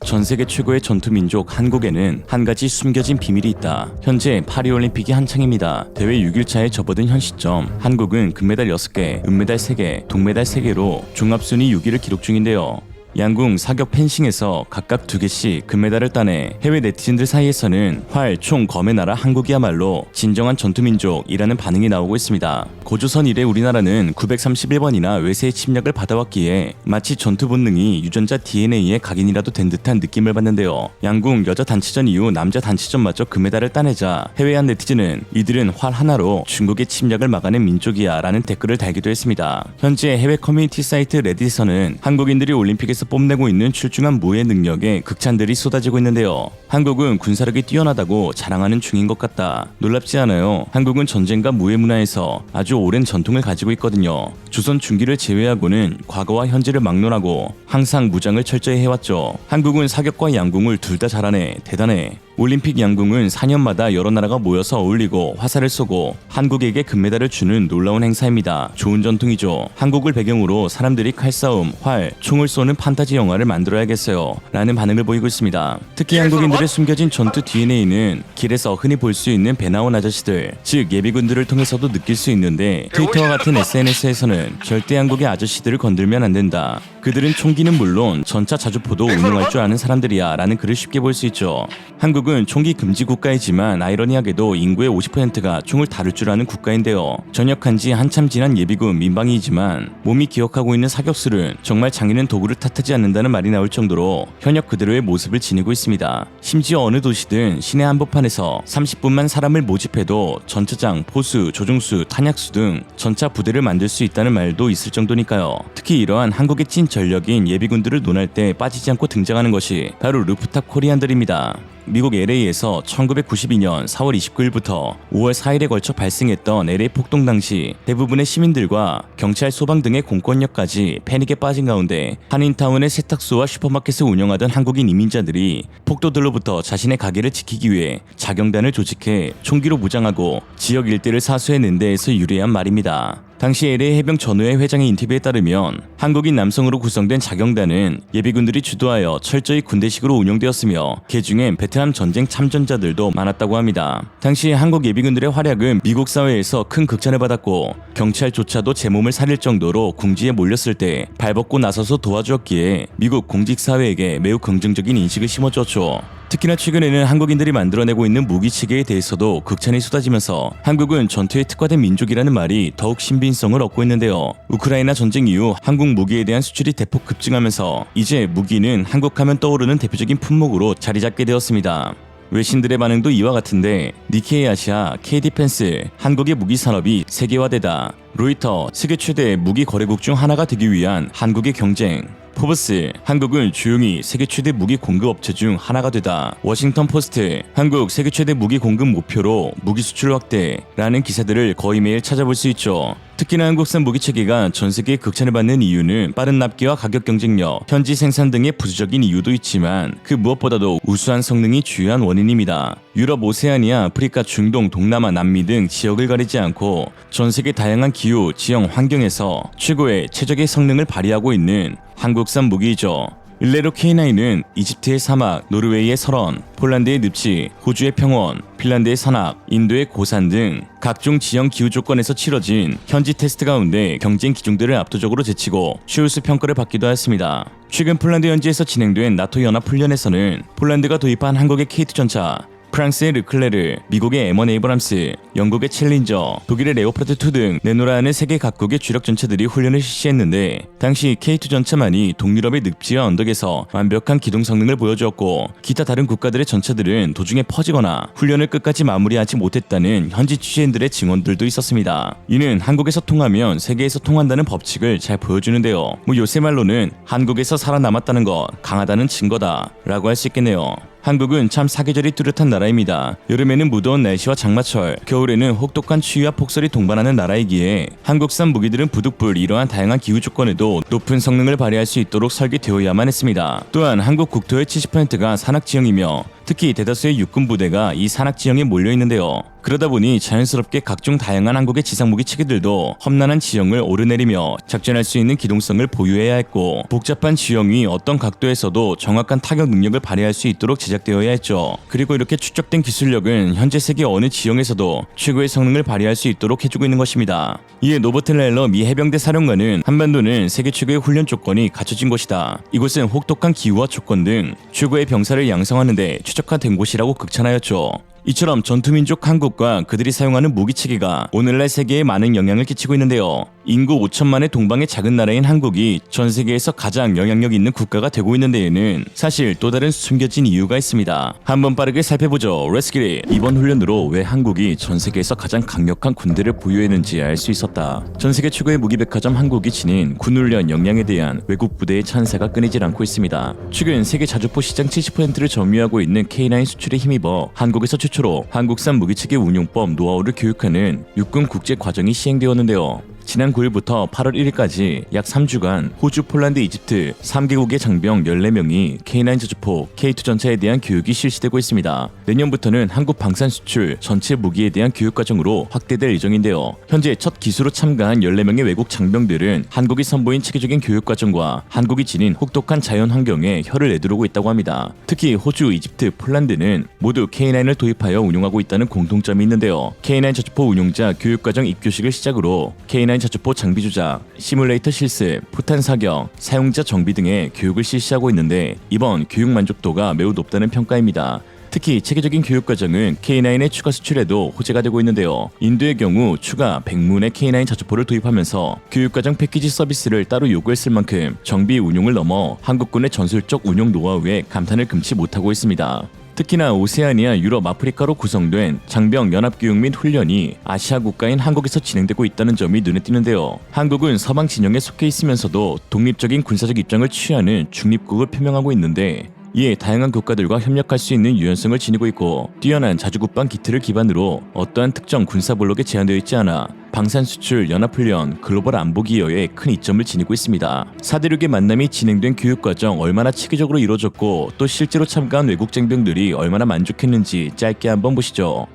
전세계 최고의 전투민족 한국에는 한 가지 숨겨진 비밀이 있다. 현재 파리올림픽이 한창입니다. 대회 6일차에 접어든 현 시점, 한국은 금메달 6개, 은메달 3개, 동메달 3개로 종합순위 6위를 기록 중인데요. 양궁, 사격, 펜싱에서 각각 2개씩 금메달을 따내 해외 네티즌들 사이에서는 활, 총, 검의 나라 한국이야말로 진정한 전투민족이라는 반응이 나오고 있습니다. 고조선 이래 우리나라는 931번이나 외세의 침략을 받아왔기에 마치 전투 본능이 유전자 DNA에 각인이라도 된 듯한 느낌을 받는데요. 양궁 여자 단체전 이후 남자 단체전마저 금메달을 따내자 해외 한 네티즌은 이들은 활 하나로 중국의 침략을 막아낸 민족이야 라는 댓글을 달기도 했습니다. 현재 해외 커뮤니티 사이트 레딧에서는 한국인들이 올림픽에서 뽐내고 있는 출중한 무예 능력에 극찬들이 쏟아지고 있는데요. 한국은 군사력이 뛰어나다고 자랑하는 중인 것 같다. 놀랍지 않아요. 한국은 전쟁과 무예 문화에서 아주 오랜 전통을 가지고 있거든요. 조선 중기를 제외하고는 과거와 현재를 막론하고 항상 무장을 철저히 해왔죠. 한국은 사격과 양궁을 둘 다 잘하네. 대단해. 올림픽 양궁은 4년마다 여러 나라가 모여서 어울리고 화살을 쏘고 한국에게 금메달을 주는 놀라운 행사입니다. 좋은 전통이죠. 한국을 배경으로 사람들이 칼싸움, 활, 총을 쏘는 판타지 영화를 만들어야겠어요 라는 반응을 보이고 있습니다. 특히 한국인들의 숨겨진 전투 DNA는 길에서 흔히 볼 수 있는 배 나온 아저씨들, 즉 예비군들을 통해서도 느낄 수 있는데 트위터와 같은 SNS에서는 절대 한국의 아저씨들을 건들면 안 된다. 그들은 총기는 물론 전차 자주포도 운용할 줄 아는 사람들이야 라는 글을 쉽게 볼 수 있죠. 한국은 총기 금지 국가이지만 아이러니하게도 인구의 50%가 총을 다룰 줄 아는 국가인데요. 전역한 지 한참 지난 예비군 민방위이지만 몸이 기억하고 있는 사격술은 정말 장인은 도구를 탓하지 않는다는 말이 나올 정도로 현역 그대로의 모습을 지니고 있습니다. 심지어 어느 도시든 시내 한복판에서 30분만 사람을 모집해도 전차장, 포수, 조종수, 탄약수 등 전차 부대를 만들 수 있다는 말도 있을 정도니까요. 특히 이러한 한국의 찐 전력인 예비군들을 논할 때 빠지지 않고 등장하는 것이 바로 루프탑 코리안들입니다. 미국 LA에서 1992년 4월 29일부터 5월 4일에 걸쳐 발생했던 LA 폭동 당시 대부분의 시민들과 경찰, 소방 등의 공권력까지 패닉에 빠진 가운데 한인타운의 세탁소와 슈퍼마켓을 운영하던 한국인 이민자들이 폭도들로부터 자신의 가게를 지키기 위해 자경단을 조직해 총기로 무장하고 지역 일대를 사수해낸 데에서 유래한 말입니다. 당시 LA 해병 전우회 회장의 인터뷰에 따르면 한국인 남성으로 구성된 자경단은 예비군들이 주도하여 철저히 군대식으로 운영되었으며 개중엔 베트남 전쟁 참전자들도 많았다고 합니다. 당시 한국 예비군들의 활약은 미국 사회에서 큰 극찬을 받았고 경찰조차도 제 몸을 살릴 정도로 궁지에 몰렸을 때 발벗고 나서서 도와주었기에 미국 공직사회에게 매우 긍정적인 인식을 심어주었죠. 특히나 최근에는 한국인들이 만들어내고 있는 무기체계에 대해서도 극찬이 쏟아지면서 한국은 전투에 특화된 민족이라는 말이 더욱 신빙성을 얻고 있는데요. 우크라이나 전쟁 이후 한국 무기에 대한 수출이 대폭 급증하면서 이제 무기는 한국하면 떠오르는 대표적인 품목으로 자리 잡게 되었습니다. 외신들의 반응도 이와 같은데 니케이 아시아, K-디펜스, 한국의 무기 산업이 세계화되다. 로이터, 세계 최대 무기 거래국 중 하나가 되기 위한 한국의 경쟁. 포브스, 한국은 조용히 세계 최대 무기 공급 업체 중 하나가 되다. 워싱턴 포스트, 한국 세계 최대 무기 공급 목표로 무기 수출 확대라는 기사들을 거의 매일 찾아볼 수 있죠. 특히나 한국산 무기 체계가 전 세계에 극찬을 받는 이유는 빠른 납기와 가격 경쟁력, 현지 생산 등의 부수적인 이유도 있지만 그 무엇보다도 우수한 성능이 주요한 원인입니다. 유럽, 오세아니아, 아프리카, 중동, 동남아, 남미 등 지역을 가리지 않고 전 세계 다양한 기후, 지형, 환경에서 최고의 최적의 성능을 발휘하고 있는 한국산 무기이죠. 일례로 K9은 이집트의 사막, 노르웨이의 설원, 폴란드의 늪지, 호주의 평원, 핀란드의 산악, 인도의 고산 등 각종 지형 기후 조건에서 치러진 현지 테스트 가운데 경쟁 기종들을 압도적으로 제치고 최우수 평가를 받기도 하였습니다. 최근 폴란드 현지에서 진행된 나토 연합 훈련에서는 폴란드가 도입한 한국의 K2 전차, 프랑스의 르클레르, 미국의 M1 에이브람스, 영국의 챌린저, 독일의 레오파드2 등 내노라하는 세계 각국의 주력 전차들이 훈련을 실시했는데 당시 K2 전차만이 동유럽의 늪지와 언덕에서 완벽한 기동 성능을 보여주었고 기타 다른 국가들의 전차들은 도중에 퍼지거나 훈련을 끝까지 마무리하지 못했다는 현지 취재인들의 증언들도 있었습니다. 이는 한국에서 통하면 세계에서 통한다는 법칙을 잘 보여주는데요. 요새 말로는 한국에서 살아남았다는 것, 강하다는 증거다 라고 할 수 있겠네요. 한국은 참 사계절이 뚜렷한 나라입니다. 여름에는 무더운 날씨와 장마철, 겨울에는 혹독한 추위와 폭설이 동반하는 나라이기에 한국산 무기들은 부득불 이러한 다양한 기후 조건에도 높은 성능을 발휘할 수 있도록 설계되어야만 했습니다. 또한 한국 국토의 70%가 산악지형이며 특히 대다수의 육군 부대가 이 산악 지형에 몰려 있는데요. 그러다 보니 자연스럽게 각종 다양한 한국의 지상무기 체계들도 험난한 지형을 오르내리며 작전할 수 있는 기동성을 보유해야 했고, 복잡한 지형 위 어떤 각도에서도 정확한 타격 능력을 발휘할 수 있도록 제작되어야 했죠. 그리고 이렇게 축적된 기술력은 현재 세계 어느 지형에서도 최고의 성능을 발휘할 수 있도록 해주고 있는 것입니다. 이에 노버트 렐러 미 해병대 사령관은 한반도는 세계 최고의 훈련 조건이 갖춰진 곳이다. 이곳은 혹독한 기후와 조건 등 최고의 병사를 양성하는 데 최적화된 곳이라고 극찬하였죠. 이처럼 전투민족 한국과 그들이 사용하는 무기체계가 오늘날 세계에 많은 영향을 끼치고 있는데요. 인구 5천만의 동방의 작은 나라인 한국이 전 세계에서 가장 영향력 있는 국가가 되고 있는 데에는 사실 또 다른 숨겨진 이유가 있습니다. 한번 빠르게 살펴보죠. Let's get it. 이번 훈련으로 왜 한국이 전 세계에서 가장 강력한 군대를 보유했는지 알 수 있었다. 전 세계 최고의 무기백화점 한국이 지닌 군훈련 역량에 대한 외국 부대의 찬사가 끊이질 않고 있습니다. 최근 세계 자주포 시장 70%를 점유하고 있는 K9 수출에 힘입어 한국에서 최초로 한국산 무기체계 운용법 노하우를 교육하는 육군 국제 과정이 시행되었는데요. 지난 9일부터 8월 1일까지 약 3주간 호주, 폴란드, 이집트 3개국의 장병 14명이 K9 자주포, K2 전차에 대한 교육이 실시되고 있습니다. 내년부터는 한국 방산 수출 전체 무기에 대한 교육 과정으로 확대될 예정인데요. 현재 첫 기수로 참가한 14명의 외국 장병들은 한국이 선보인 체계적인 교육 과정과 한국이 지닌 혹독한 자연 환경에 혀를 내두르고 있다고 합니다. 특히 호주, 이집트, 폴란드는 모두 K9을 도입하여 운용하고 있다는 공통점이 있는데요. K9 자주포 운용자 교육 과정 입교식을 시작으로 K9 자주포 장비 조작, 시뮬레이터 실습, 포탄 사격, 사용자 정비 등의 교육을 실시하고 있는데 이번 교육 만족도가 매우 높다는 평가입니다. 특히 체계적인 교육 과정은 K9의 추가 수출에도 호재가 되고 있는데요. 인도의 경우 추가 100문의 K9 자주포를 도입하면서 교육과정 패키지 서비스를 따로 요구했을 만큼 정비 운용을 넘어 한국군의 전술적 운용 노하우에 감탄을 금치 못하고 있습니다. 특히나 오세아니아, 유럽, 아프리카로 구성된 장병 연합교육 및 훈련이 아시아 국가인 한국에서 진행되고 있다는 점이 눈에 띄는데요. 한국은 서방 진영에 속해 있으면서도 독립적인 군사적 입장을 취하는 중립국을 표명하고 있는데 이에 다양한 국가들과 협력할 수 있는 유연성을 지니고 있고 뛰어난 자주국방 기틀을 기반으로 어떠한 특정 군사블록에 제한되어 있지 않아 방산 수출, 연합훈련, 글로벌 안보 기여에 큰 이점을 지니고 있습니다. 사대륙의 만남이 진행된 교육과정 얼마나 체계적으로 이루어졌고 또 실제로 참가한 외국 장병들이 얼마나 만족했는지 짧게 한번 보시죠.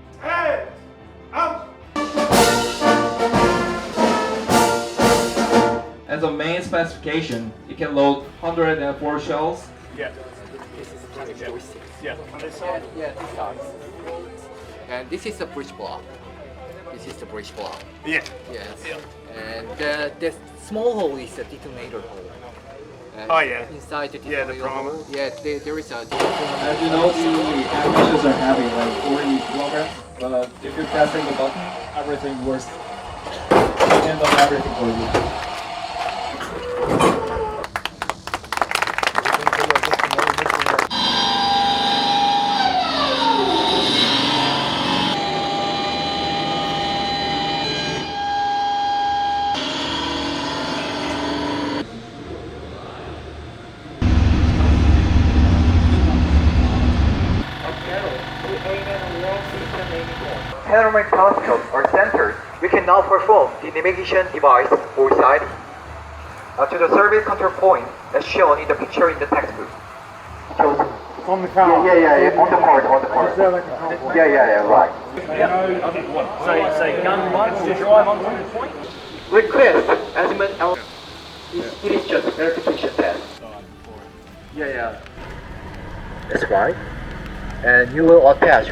As a main specification, it can load 104 shells. Yeah. Yeah. This size. And this is the bridge block. This is the bridge block. Yeah. Yes. Yeah. And the small hole is the detonator hole. And Oh, yeah. Inside the Yeah, the detonator trauma. hole, there is a detonator. As you know, the packages are heavy, like 40 kilograms. But if you're pressing the button, everything works. Handle everything for you. Panoramic telescopes or sensors, we can now perform the navigation device foresight to the service control point as shown in the picture in the textbook. On the car. Yeah, on the part. Yeah, right. So gun one will drive onto the point. Request azimuth L. It is just a verification test. Yeah. That's right. And you will attach.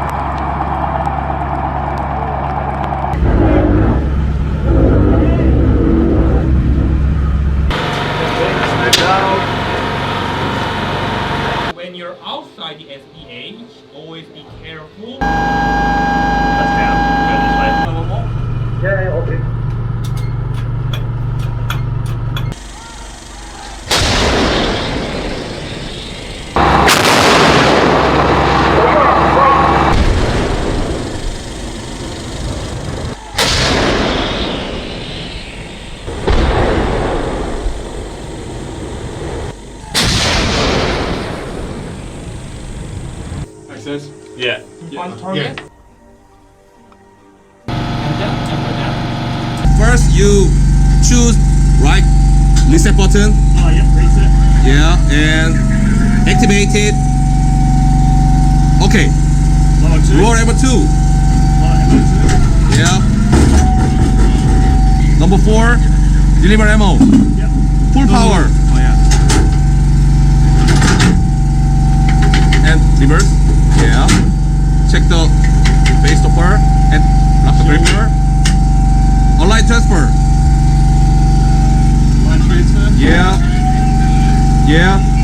When you're outside the SPH, always be careful. That's down. Go this way. One more. Yeah, okay. Access. Yeah. Find target. First, you choose right reset button. Oh, yeah. Reset. Yeah, and activate it. Okay. Roll number 2. Yeah. Number 4. Deliver ammo. Full power. Oh yeah. And reverse. Yeah. Check the base stopper and lock the gripper. Online transfer. Line transfer. Yeah. Yeah.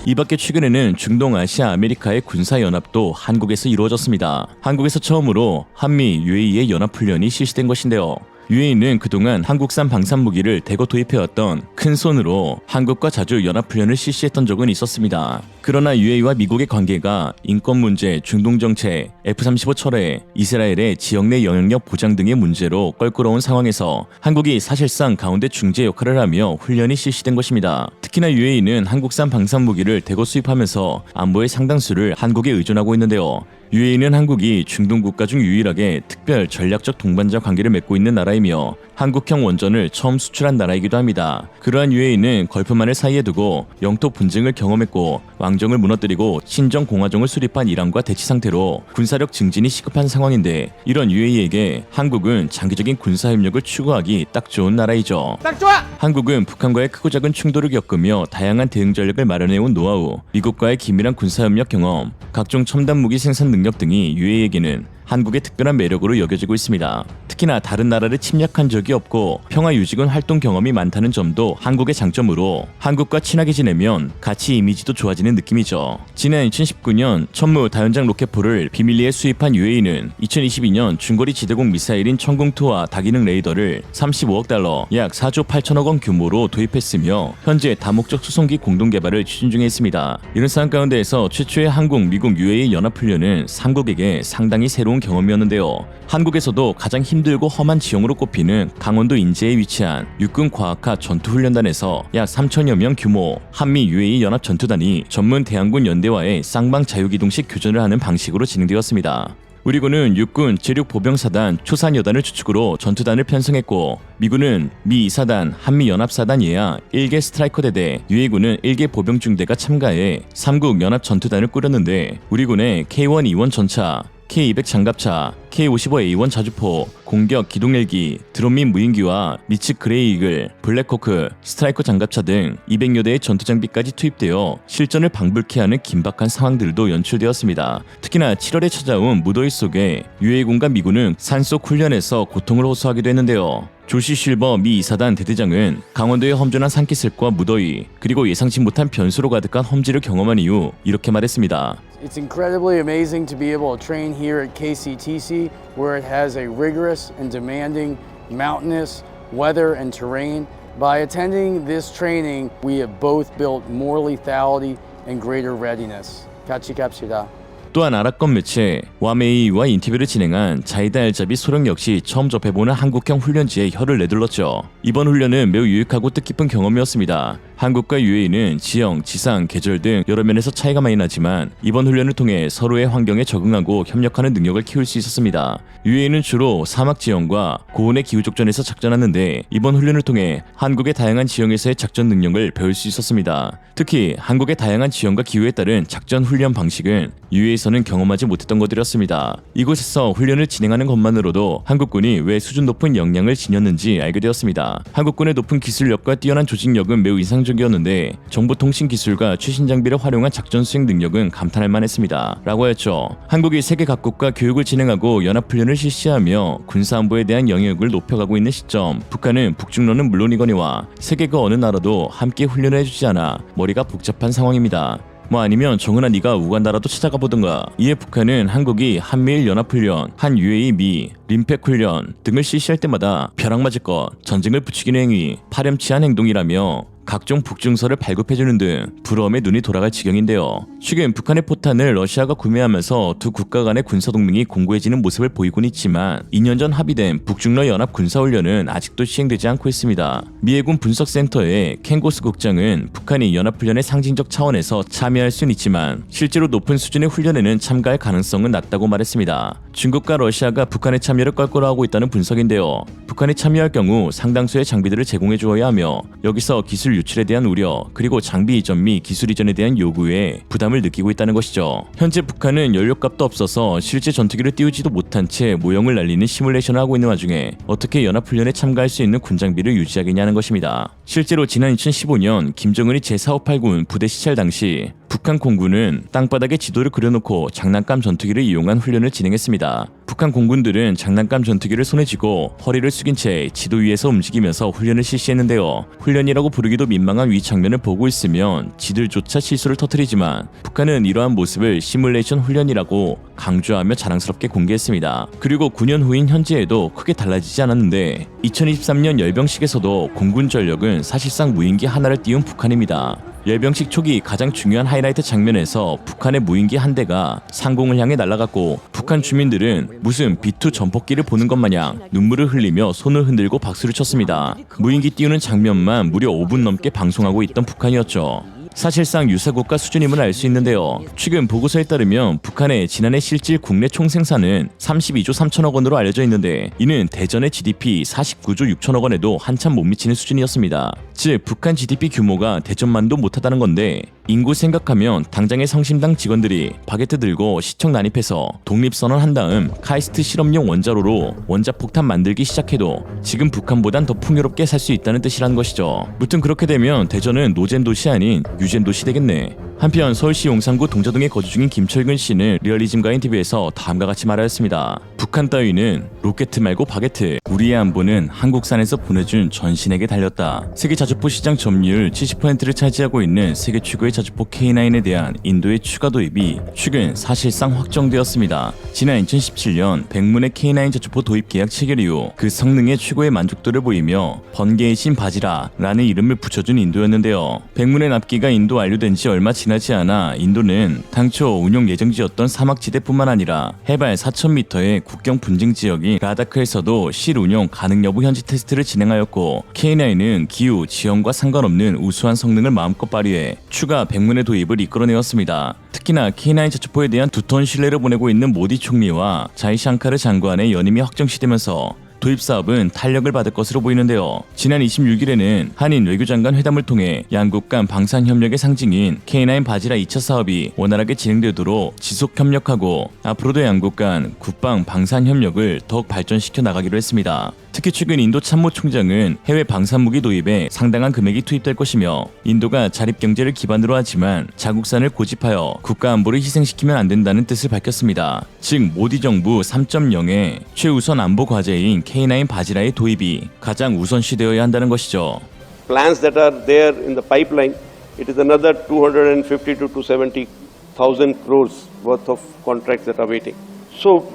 이 밖에 최근에는 중동, 아시아, 아메리카의 군사연합도 한국에서 이루어졌습니다. 한국에서 처음으로 한미, UAE의 연합훈련이 실시된 것인데요. UAE는 그동안 한국산 방산무기를 대거 도입해왔던 큰 손으로 한국과 자주 연합훈련을 실시했던 적은 있었습니다. 그러나 UAE와 미국의 관계가 인권 문제, 중동 정책, F-35 철회, 이스라엘의 지역 내 영향력 보장 등의 문제로 껄끄러운 상황에서 한국이 사실상 가운데 중재 역할을 하며 훈련이 실시된 것입니다. 특히나 UAE는 한국산 방산무기를 대거 수입하면서 안보의 상당수를 한국에 의존하고 있는데요. UAE는 한국이 중동 국가 중 유일하게 특별 전략적 동반자 관계를 맺고 있는 나라이며 한국형 원전을 처음 수출한 나라이기도 합니다. 그러한 UAE는 걸프만을 사이에 두고 영토 분쟁을 경험했고 왕정을 무너뜨리고 신정 공화정을 수립한 이란과 대치 상태로 군사력 증진이 시급한 상황인데 이런 UAE에게 한국은 장기적인 군사협력을 추구하기 딱 좋은 나라이죠. 딱 좋아! 한국은 북한과의 크고 작은 충돌을 겪으며 다양한 대응 전략을 마련해온 노하우, 미국과의 긴밀한 군사협력 경험, 각종 첨단 무기 생산 능력 등이 UAE에게는 한국의 특별한 매력으로 여겨지고 있습니다. 특히나 다른 나라를 침략한 적이 없고 평화 유지군 활동 경험이 많다는 점도 한국의 장점으로 한국과 친하게 지내면 가치 이미지도 좋아지는 느낌이죠. 지난 2019년 천무 다연장 로켓포를 비밀리에 수입한 UAE는 2022년 중거리 지대공 미사일인 천궁2와 다기능 레이더를 35억 달러 약 4조 8천억 원 규모로 도입했으며 현재 다목적 수송기 공동 개발을 추진 중에 있습니다. 이런 상황 가운데에서 최초의 한국, 미국, UAE 연합훈련은 3국에게 상당히 새로운 경험이었는데요. 한국에서도 가장 힘들고 험한 지형으로 꼽히는 강원도 인제에 위치한 육군과학화 전투훈련단에서 약 3천여 명 규모 한미 UAE 연합 전투단이 전문 대항군 연대와의 쌍방 자유기동식 교전을 하는 방식으로 진행되었습니다. 우리 군은 육군 제6보병사단 초산여단을 주축으로 전투단을 편성했고 미군은 미2사단, 한미연합사단 예하 1개 스트라이커 대대, UA군은 1개 보병중대가 참가해 3국 연합 전투단을 꾸렸는데 우리 군의 K1E1 전차, K200 장갑차, K55A1 자주포, 공격 기동헬기, 드론 및 무인기와 미츠 그레이 이글, 블랙호크, 스트라이커 장갑차 등 200여 대의 전투 장비까지 투입되어 실전을 방불케 하는 긴박한 상황들도 연출되었습니다. 특히나 7월에 찾아온 무더위 속에 UA군과 미군은 산속 훈련에서 고통을 호소하기도 했는데요. 조시 실버 미 2사단 대대장은 강원도의 험준한 산기슭과 무더위 그리고 예상치 못한 변수로 가득한 험지를 경험한 이후 이렇게 말했습니다. It's incredibly amazing to be able to train here at KCTC where it has a rigorous and demanding mountainous weather and terrain. By attending this training, we have both built more lethality and greater readiness. 같이 갑시다. 또한 아랍권 매체 와메이와 인터뷰를 진행한 자이다 엘자비 소령 역시 처음 접해보는 한국형 훈련지에 혀를 내둘렀죠. 이번 훈련은 매우 유익하고 뜻깊은 경험이었습니다. 한국과 UAE는 지형, 지상, 계절 등 여러 면에서 차이가 많이 나지만 이번 훈련을 통해 서로의 환경에 적응하고 협력하는 능력을 키울 수 있었습니다. UAE는 주로 사막 지형과 고온의 기후족전에서 작전하는데 이번 훈련을 통해 한국의 다양한 지형에서의 작전 능력을 배울 수 있었습니다. 특히 한국의 다양한 지형과 기후에 따른 작전 훈련 방식은 UAE에서는 경험하지 못했던 것들이었습니다. 이곳에서 훈련을 진행하는 것만으로도 한국군이 왜 수준 높은 역량을 지녔는지 알게 되었습니다. 한국군의 높은 기술력과 뛰어난 조직력은 매우 인상적이었는데 정보통신기술과 최신 장비를 활용한 작전 수행 능력은 감탄할 만했습니다. 라고 하였죠. 한국이 세계 각국과 교육을 진행하고 연합훈련을 실시하며 군사안보에 대한 영역을 높여가고 있는 시점 북한은 북중러는 물론이거니와 세계 그 어느 나라도 함께 훈련을 해주지 않아 머리가 복잡한 상황입니다. 뭐 아니면 정은아 네가 우간다라도 찾아가 보든가. 이에 북한은 한국이 한미일 연합훈련, 한 UAE 미, 림팩 훈련 등을 실시할 때마다 벼락 맞을 것, 전쟁을 부추기는 행위, 파렴치한 행동이라며 각종 북증서를 발급해주는 등 부러움에 눈이 돌아갈 지경인데요. 최근 북한의 포탄을 러시아가 구매하면서 두 국가 간의 군사동맹이 공고해지는 모습을 보이곤 있지만 2년 전 합의된 북중러 연합 군사훈련은 아직도 시행되지 않고 있습니다. 미 해군 분석센터의 켄고스 국장은 북한이 연합훈련의 상징적 차원에서 참여할 수는 있지만 실제로 높은 수준의 훈련에는 참가할 가능성은 낮다고 말했습니다. 중국과 러시아가 북한의 참여를 껄끄러워하고 있다는 분석인데요. 북한이 참여할 경우 상당수의 장비들을 제공해 주어야 하며 여기서 기술 유출에 대한 우려 그리고 장비 이전 및 기술 이전에 대한 요구에 부담을 느끼고 있다는 것이죠. 현재 북한은 연료값도 없어서 실제 전투기를 띄우지도 못한 채 모형을 날리는 시뮬레이션을 하고 있는 와중에 어떻게 연합훈련에 참가할 수 있는 군장비를 유지하겠냐는 것입니다. 실제로 지난 2015년 김정은이 제458군 부대 시찰 당시 북한 공군은 땅바닥에 지도를 그려놓고 장난감 전투기를 이용한 훈련을 진행했습니다. 북한 공군들은 장난감 전투기를 손에 쥐고 허리를 숙인 채 지도 위에서 움직이면서 훈련을 실시했는데요. 훈련이라고 부르기도 민망한 위 장면을 보고 있으면 지들조차 실수를 터뜨리지만 북한은 이러한 모습을 시뮬레이션 훈련이라고 강조하며 자랑스럽게 공개했습니다. 그리고 9년 후인 현재에도 크게 달라지지 않았는데 2023년 열병식에서도 공군 전력은 사실상 무인기 하나를 띄운 북한입니다. 열병식 초기 가장 중요한 하이라이트 장면에서 북한의 무인기 한 대가 상공을 향해 날아갔고 북한 주민들은 무슨 B2 전폭기를 보는 것 마냥 눈물을 흘리며 손을 흔들고 박수를 쳤습니다. 무인기 띄우는 장면만 무려 5분 넘게 방송하고 있던 북한이었죠. 사실상 유사국가 수준임을 알 수 있는데요. 최근 보고서에 따르면 북한의 지난해 실질 국내 총생산은 32조 3천억 원으로 알려져 있는데 이는 대전의 GDP 49조 6천억 원에도 한참 못 미치는 수준이었습니다. 즉 북한 GDP 규모가 대전만도 못하다는 건데 인구 생각하면 당장의 성심당 직원들이 바게트 들고 시청 난입해서 독립선언 한 다음 카이스트 실험용 원자로로 원자폭탄 만들기 시작해도 지금 북한보단 더 풍요롭게 살 수 있다는 뜻이란 것이죠. 무튼 그렇게 되면 대전은 노잼 도시 아닌 유잼 도시 되겠네. 한편 서울시 용산구 동자동에 거주 중인 김철근 씨는 리얼리즘과 인터뷰에서 다음과 같이 말하였습니다. 북한 따위는 로켓 말고 바게트. 우리의 안보는 한국산에서 보내준 전신에게 달렸다. 세계 자주포 시장 점유율 70%를 차지하고 있는 세계 최고의 자주포 K9에 대한 인도의 추가 도입이 최근 사실상 확정되었습니다. 지난 2017년 백문의 K9 자주포 도입 계약 체결 이후 그 성능에 최고의 만족도를 보이며 번개의 신 바지라라는 이름을 붙여준 인도였는데요. 백문의 납기가 인도 완료된 지 얼마 지나지 않아 인도는 당초 운용 예정지였던 사막지대뿐만 아니라 해발 4,000m의 국경 분쟁 지역인 라다크에서도 실운용 가능 여부 현지 테스트를 진행하였고 K9은 기후, 지형과 상관없는 우수한 성능을 마음껏 발휘해 추가 백문의 도입을 이끌어내었습니다. 특히나 K9 자주포에 대한 두터운 신뢰를 보내고 있는 모디 총리와 자이샹카르 장관의 연임이 확정시되면서 도입 사업은 탄력을 받을 것으로 보이는데요. 지난 26일에는 한인 외교장관 회담을 통해 양국 간 방산 협력의 상징인 K9 바지라 2차 사업이 원활하게 진행되도록 지속 협력하고 앞으로도 양국 간 국방 방산 협력을 더욱 발전시켜 나가기로 했습니다. 특히 최근 인도 참모총장은 해외 방산무기 도입에 상당한 금액이 투입될 것이며 인도가 자립경제를 기반으로 하지만 자국산을 고집하여 국가안보를 희생시키면 안 된다는 뜻을 밝혔습니다. 즉 모디 정부 3.0의 최우선 안보 과제인 K9 바지라의 도입이 가장 우선시되어야 한다는 것이죠. Plans that are there in the pipeline, it is another 250 to 270,000 crores worth of contracts that are waiting. So,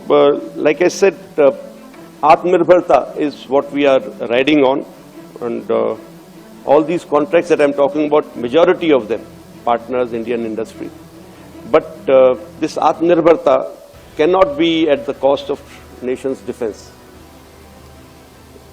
like I said, Atmanirbharta is what we are riding on, and all these contracts that I'm talking about, majority of them partners Indian industry. But this Atmanirbharta cannot be at the cost of nation's defense.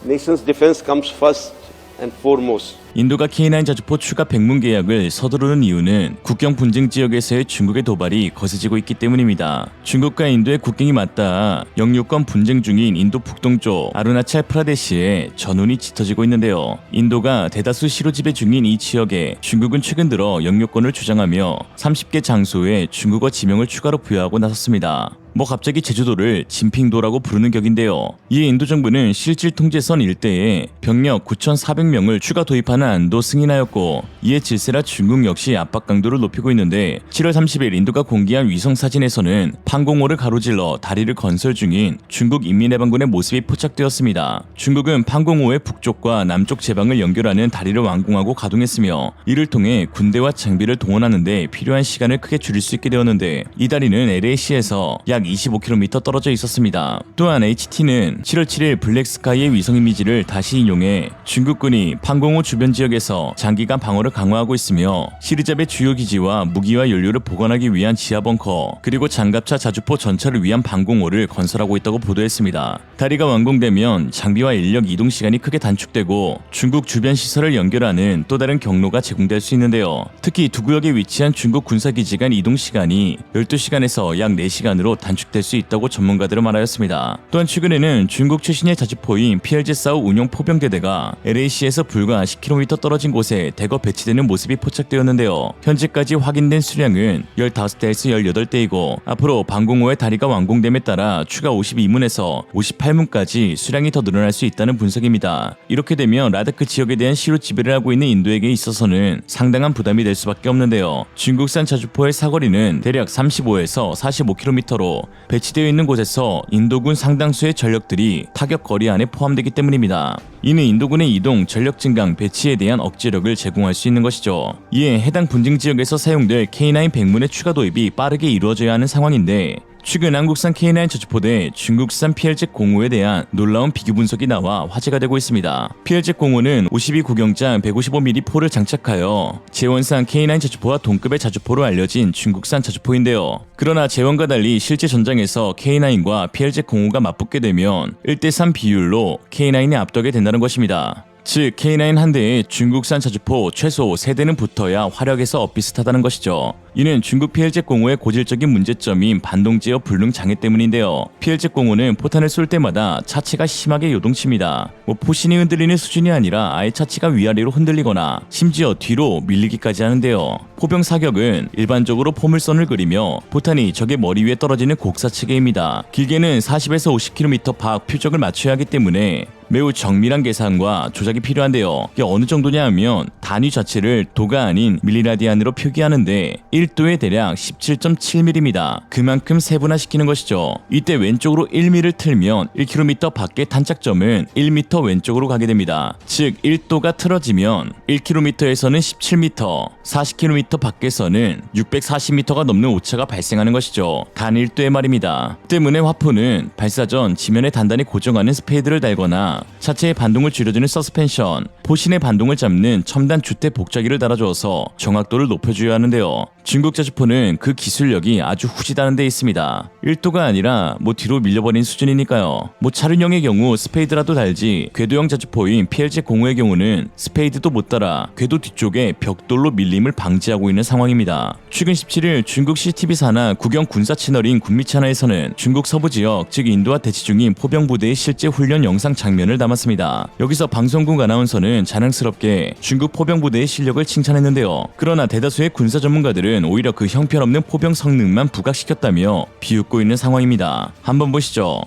Nation's defense comes first and foremost. 인도가 K9 자주포 추가 백문 계약을 서두르는 이유는 국경 분쟁 지역에서의 중국의 도발이 거세지고 있기 때문입니다. 중국과 인도의 국경이 맞닿아 영유권 분쟁 중인 인도 북동쪽 아루나찰 프라데시에 전운이 짙어지고 있는데요. 인도가 대다수 시로 지배 중인 이 지역에 중국은 최근 들어 영유권을 주장하며 30개 장소에 중국어 지명을 추가로 부여하고 나섰습니다. 갑자기 제주도를 진핑도라고 부르는 격인데요. 이에 인도 정부는 실질 통제선 일대에 병력 9,400명을 추가 도입하는 안도 승인하였고 이에 질세라 중국 역시 압박 강도를 높이고 있는데 7월 30일 인도가 공개한 위성 사진에서는 판공호를 가로질러 다리를 건설 중인 중국 인민해방군의 모습이 포착되었습니다. 중국은 판공호의 북쪽과 남쪽 제방을 연결하는 다리를 완공하고 가동했으며 이를 통해 군대와 장비를 동원하는 데 필요한 시간을 크게 줄일 수 있게 되었는데 이 다리는 LAC에서 약 25km 떨어져 있었습니다. 또한 HT는 7월 7일 블랙스카이의 위성 이미지를 다시 인용해 중국군이 판공호 주변 주변 지역에서 장기간 방어를 강화하고 있으며 시리잡의 주요 기지와 무기와 연료를 보관하기 위한 지하 벙커 그리고 장갑차 자주포 전차를 위한 방공호를 건설하고 있다고 보도했습니다. 다리가 완공되면 장비와 인력 이동 시간이 크게 단축되고 중국 주변 시설을 연결하는 또 다른 경로가 제공될 수 있는데요. 특히 두 구역에 위치한 중국 군사기지 간 이동 시간이 12시간에서 약 4시간으로 단축될 수 있다고 전문가들은 말하였습니다. 또한 최근에는 중국 최신의 자주포인 PLZ-4 운용 포병대대가 LAC에서 불과 10km 떨어진 곳에 대거 배치되는 모습이 포착되었는데요. 현재까지 확인된 수량은 15대에서 18대이고 앞으로 방공호의 다리가 완공됨에 따라 추가 52문에서 58문까지 수량이 더 늘어날 수 있다는 분석입니다. 이렇게 되면 라다크 지역에 대한 시로 지배를 하고 있는 인도에게 있어서는 상당한 부담이 될 수밖에 없는데요. 중국산 자주포의 사거리는 대략 35에서 45km로 배치되어 있는 곳에서 인도군 상당수의 전력들이 타격 거리 안에 포함되기 때문입니다. 이는 인도군의 이동, 전력 증강, 배치에 대한 억제력을 제공할 수 있는 것이죠. 이에 해당 분쟁 지역에서 사용될 K9 백문의 추가 도입이 빠르게 이루어져야 하는 상황인데 최근 한국산 K9 자주포 대 중국산 PLZ-05에 대한 놀라운 비교 분석이 나와 화제가 되고 있습니다. PLZ-05는 52 구경장 155mm 포를 장착하여 재원산 K9 자주포와 동급의 자주포로 알려진 중국산 자주포인데요. 그러나 재원과 달리 실제 전장에서 K9과 PLZ-05가 맞붙게 되면 1대3 비율로 K9이 앞서게 된다는 것입니다. 즉 K9 한 대에 중국산 자주포 최소 3대는 붙어야 화력에서 엇비슷하다는 것이죠. 이는 중국 PLZ-05의 고질적인 문제점인 반동 제어 불능 장애 때문인데요. PLZ-05는 포탄을 쏠 때마다 차체가 심하게 요동칩니다. 포신이 흔들리는 수준이 아니라 아예 차체가 위아래로 흔들리거나 심지어 뒤로 밀리기까지 하는데요. 포병 사격은 일반적으로 포물선을 그리며 포탄이 적의 머리 위에 떨어지는 곡사체계입니다. 길게는 40에서 50km 밖 표적을 맞춰야 하기 때문에 매우 정밀한 계산과 조작이 필요한데요. 이게 어느 정도냐 하면 단위 자체를 도가 아닌 밀리라디안으로 표기하는데 1도에 대략 17.7mm입니다. 그만큼 세분화시키는 것이죠. 이때 왼쪽으로 1mm를 틀면 1km 밖의 탄착점은 1m 왼쪽으로 가게 됩니다. 즉 1도가 틀어지면 1km에서는 17m, 40km 밖에서는 640m가 넘는 오차가 발생하는 것이죠. 단 1도의 말입니다. 때문에 화포는 발사 전 지면에 단단히 고정하는 스페이드를 달거나 차체의 반동을 줄여주는 서스펜션, 포신의 반동을 잡는 첨단 주태 복자기를 달아주어서 정확도를 높여줘야 하는데요. 중국 자주포는 그 기술력이 아주 후지다는 데 있습니다. 1도가 아니라 뒤로 밀려버린 수준이니까요. 차륜형의 경우 스페이드라도 달지 궤도형 자주포인 PLZ-05의 경우는 스페이드도 못 달아 궤도 뒤쪽에 벽돌로 밀림을 방지하고 있는 상황입니다. 최근 17일 중국 CCTV 산하 국영 군사 채널인 군미차나에서는 중국 서부 지역 즉 인도와 대치 중인 포병 부대의 실제 훈련 영상 장면을 담았습니다. 여기서 방송국 아나운서는 자랑스럽게 중국 포병 부대의 실력을 칭찬했는데요. 그러나 대다수의 군사 전문가들은 오히려 그 형편없는 포병 성능만 부각시켰다며 비웃고 있는 상황입니다. 한번 보시죠.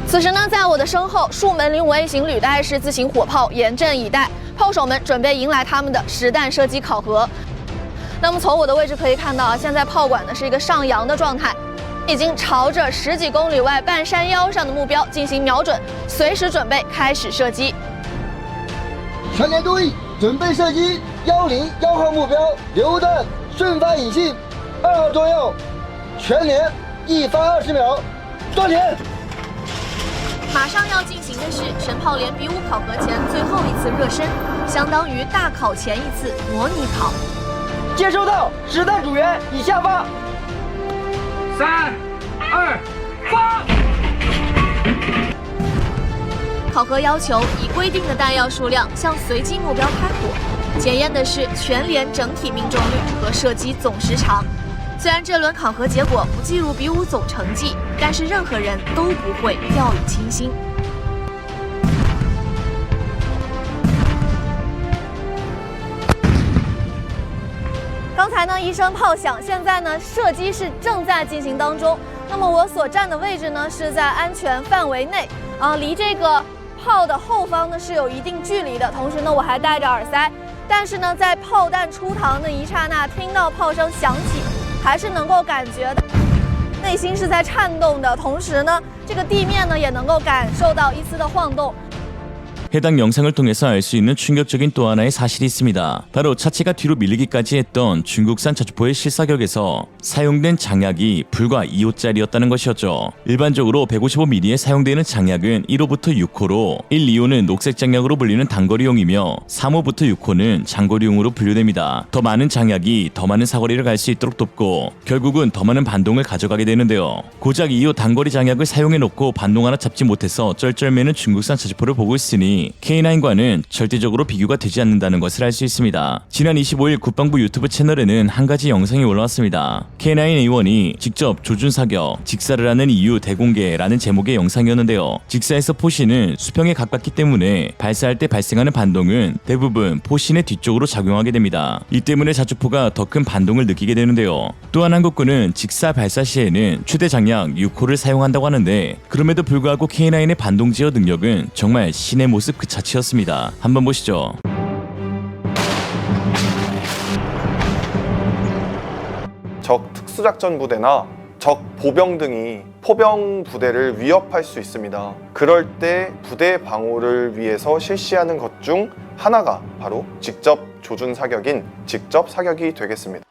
此时呢，在我的身后，数门零尾型履带式自行火炮严阵以待，炮手们准备迎来他们的实弹射击考核。那么从我的位置可以看到，现在炮管呢是一个上扬的状态，已经朝着10几公里外半山腰上的目标进行瞄准，随时准备开始射击。全连注意，准备射击101号目标，榴弹顺发引信，2号左右，全连1发20秒，抓点。 马上要进行的是神炮连比武考核前最后一次热身，相当于大考前一次模拟考。接收到，实弹组员已下发。3、2、发！考核要求以规定的弹药数量向随机目标开火，检验的是全连整体命中率和射击总时长。 虽然这轮考核结果不计入比武总成绩，但是任何人都不会掉以轻心。刚才呢一声炮响，现在呢射击是正在进行当中。那么我所站的位置呢是在安全范围内，离这个炮的后方呢是有一定距离的。同时呢我还戴着耳塞，但是呢在炮弹出膛的一刹那，听到炮声响起。 还是能够感觉到内心是在颤动的，同时呢，这个地面呢也能够感受到一丝的晃动。 해당 영상을 통해서 알 수 있는 충격적인 또 하나의 사실이 있습니다. 바로 차체가 뒤로 밀리기까지 했던 중국산 자주포의 실사격에서 사용된 장약이 불과 2호짜리였다는 것이었죠. 일반적으로 155mm에 사용되는 장약은 1호부터 6호로 1, 2호는 녹색 장약으로 불리는 단거리용이며 3호부터 6호는 장거리용으로 분류됩니다. 더 많은 장약이 더 많은 사거리를 갈 수 있도록 돕고 결국은 더 많은 반동을 가져가게 되는데요. 고작 2호 단거리 장약을 사용해놓고 반동 하나 잡지 못해서 쩔쩔매는 중국산 자주포를 보고 있으니 K9과는 절대적으로 비교가 되지 않는다는 것을 알 수 있습니다. 지난 25일 국방부 유튜브 채널에는 한 가지 영상이 올라왔습니다. K9A1이 직접 조준 사격, 직사를 하는 이유 대공개라는 제목의 영상이었는데요. 직사에서 포신은 수평에 가깝기 때문에 발사할 때 발생하는 반동은 대부분 포신의 뒤쪽으로 작용하게 됩니다. 이 때문에 자주포가 더 큰 반동을 느끼게 되는데요. 또한 한국군은 직사 발사 시에는 최대 장약 6호를 사용한다고 하는데 그럼에도 불구하고 K9의 반동 제어 능력은 정말 신의 모습 그 자체였습니다. 한번 보시죠. 적 특수작전 부대나 적 보병 등이 포병 부대를 위협할 수 있습니다. 그럴 때 부대 방어를 위해서 실시하는 것 중 하나가 바로 직접 조준 사격인 직접 사격이 되겠습니다.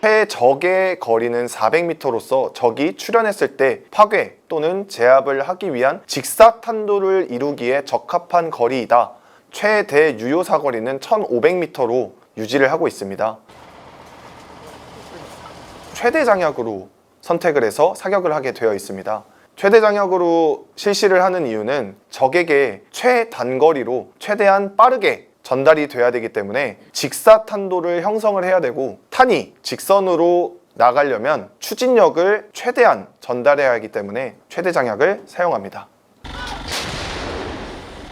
최적의 거리는 400m로서 적이 출현했을 때 파괴 또는 제압을 하기 위한 직사탄도를 이루기에 적합한 거리이다. 최대 유효 사거리는 1500m로 유지를 하고 있습니다. 최대 장약으로 선택을 해서 사격을 하게 되어 있습니다. 최대 장약으로 실시를 하는 이유는 적에게 최단거리로 최대한 빠르게 전달이 돼야 되기 때문에 직사탄도를 형성을 해야 되고 탄이 직선으로 나가려면 추진력을 최대한 전달해야 하기 때문에 최대 장약을 사용합니다.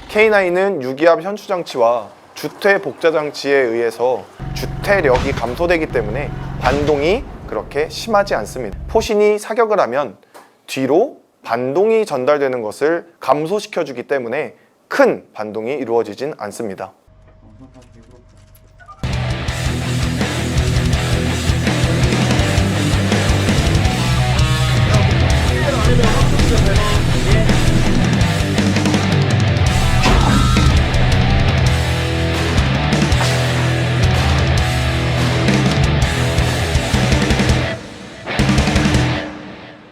K9은 유기압 현추장치와 주퇴 복자장치에 의해서 주퇴력이 감소되기 때문에 반동이 그렇게 심하지 않습니다. 포신이 사격을 하면 뒤로 반동이 전달되는 것을 감소시켜주기 때문에 큰 반동이 이루어지진 않습니다.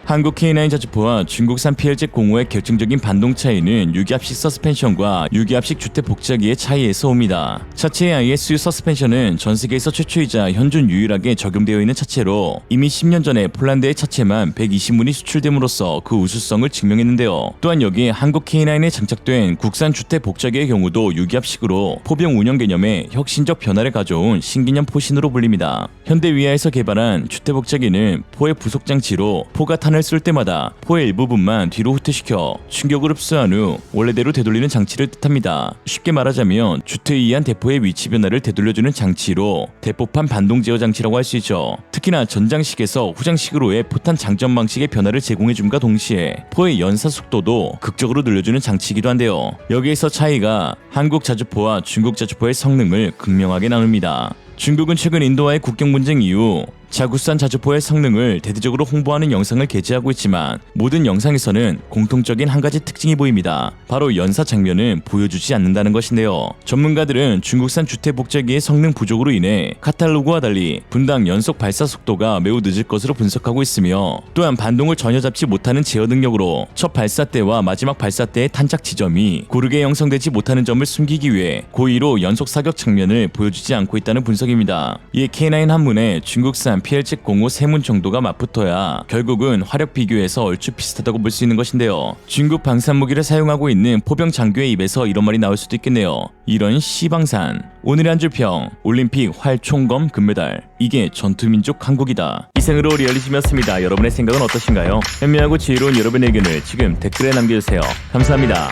한국 K9 자주포와 중국산 PLZ-05의 결정적인 반동 차이는 유기압식 서스펜션과 유기압식 주택 복자기의 차이에서 옵니다. 차체의 ISU 서스펜션은 전 세계에서 최초이자 현존 유일하게 적용되어 있는 차체로 이미 10년 전에 폴란드의 차체만 120문이 수출됨으로써 그 우수성을 증명했는데요. 또한 여기에 한국 K9에 장착된 국산 주택 복자기의 경우도 유기압식으로 포병 운영 개념에 혁신적 변화를 가져온 신개념 포신으로 불립니다. 현대위아에서 개발한 주택 복자기는 포의 부속 장치로 포가 탄을 쏠 때마다 포의 일부분만 뒤로 후퇴시켜 충격을 흡수한 후 원래대로 되돌리는 장치를 뜻합니다. 쉽게 말하자면 주퇴에 의한 대포의 위치 변화를 되돌려주는 장치로 대포판 반동 제어 장치라고 할 수 있죠. 특히나 전장식에서 후장식으로의 포탄 장전 방식의 변화를 제공해줌과 동시에 포의 연사 속도도 극적으로 늘려주는 장치이기도 한데요. 여기에서 차이가 한국 자주포와 중국 자주포의 성능을 극명하게 나눕니다. 중국은 최근 인도와의 국경 분쟁 이후 자국산 자주포의 성능을 대대적으로 홍보하는 영상을 게재하고 있지만 모든 영상에서는 공통적인 한 가지 특징이 보입니다. 바로 연사 장면은 보여주지 않는다는 것인데요. 전문가들은 중국산 주택 복자기의 성능 부족으로 인해 카탈로그와 달리 분당 연속 발사 속도가 매우 늦을 것으로 분석하고 있으며 또한 반동을 전혀 잡지 못하는 제어 능력으로 첫 발사 때와 마지막 발사 때의 탄착 지점이 고르게 형성되지 못하는 점을 숨기기 위해 고의로 연속 사격 장면을 보여주지 않고 있다는 분석입니다. 이에 K9 한문에 중국산 PLZ-05 세문 정도가 맞붙어야 결국은 화력 비교에서 얼추 비슷하다고 볼 수 있는 것인데요. 중국 방산무기를 사용하고 있는 포병 장교의 입에서 이런 말이 나올 수도 있겠네요. 이런 시방산. 오늘의 한 줄 평. 올림픽 활총검 금메달. 이게 전투민족 한국이다. 이상으로 리얼리즘이었습니다. 여러분의 생각은 어떠신가요? 현명하고 지혜로운 여러분의 의견을 지금 댓글에 남겨주세요. 감사합니다.